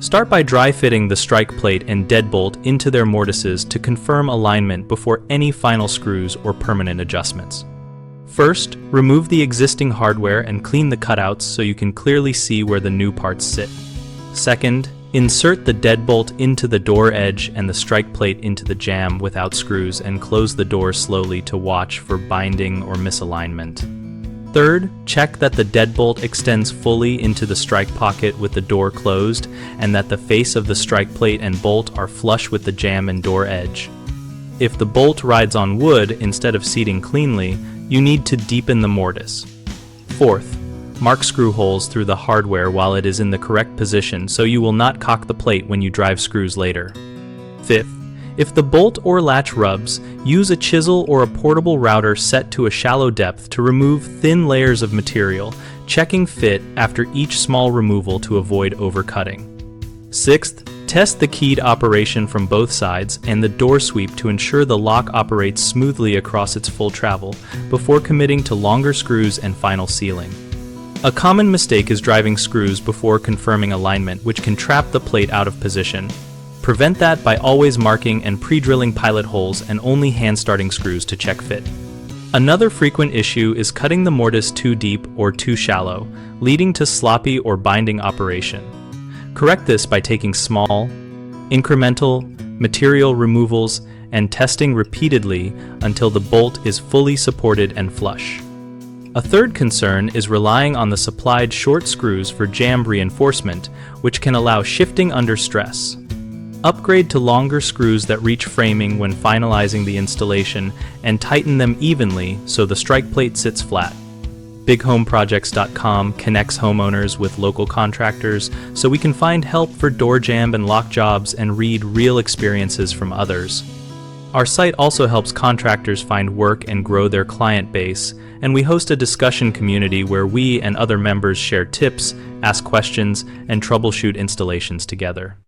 Start by dry fitting the strike plate and deadbolt into their mortises to confirm alignment before any final screws or permanent adjustments. First, remove the existing hardware and clean the cutouts so you can clearly see where the new parts sit. Second, insert the deadbolt into the door edge and the strike plate into the jamb without screws and close the door slowly to watch for binding or misalignment. Third, check that the deadbolt extends fully into the strike pocket with the door closed and that the face of the strike plate and bolt are flush with the jamb and door edge. If the bolt rides on wood instead of seating cleanly, you need to deepen the mortise. Fourth, mark screw holes through the hardware while it is in the correct position so you will not cock the plate when you drive screws later. Fifth, if the bolt or latch rubs, use a chisel or a portable router set to a shallow depth to remove thin layers of material, checking fit after each small removal to avoid overcutting. Sixth, test the keyed operation from both sides and the door sweep to ensure the lock operates smoothly across its full travel before committing to longer screws and final sealing. A common mistake is driving screws before confirming alignment, which can trap the plate out of position. Prevent that by always marking and pre-drilling pilot holes and only hand-starting screws to check fit. Another frequent issue is cutting the mortise too deep or too shallow, leading to sloppy or binding operation. Correct this by taking small, incremental, material removals and testing repeatedly until the bolt is fully supported and flush. A third concern is relying on the supplied short screws for jamb reinforcement, which can allow shifting under stress. Upgrade to longer screws that reach framing when finalizing the installation and tighten them evenly so the strike plate sits flat. BigHomeProjects.com connects homeowners with local contractors so we can find help for door jamb and lock jobs and read real experiences from others. Our site also helps contractors find work and grow their client base, and we host a discussion community where we and other members share tips, ask questions, and troubleshoot installations together.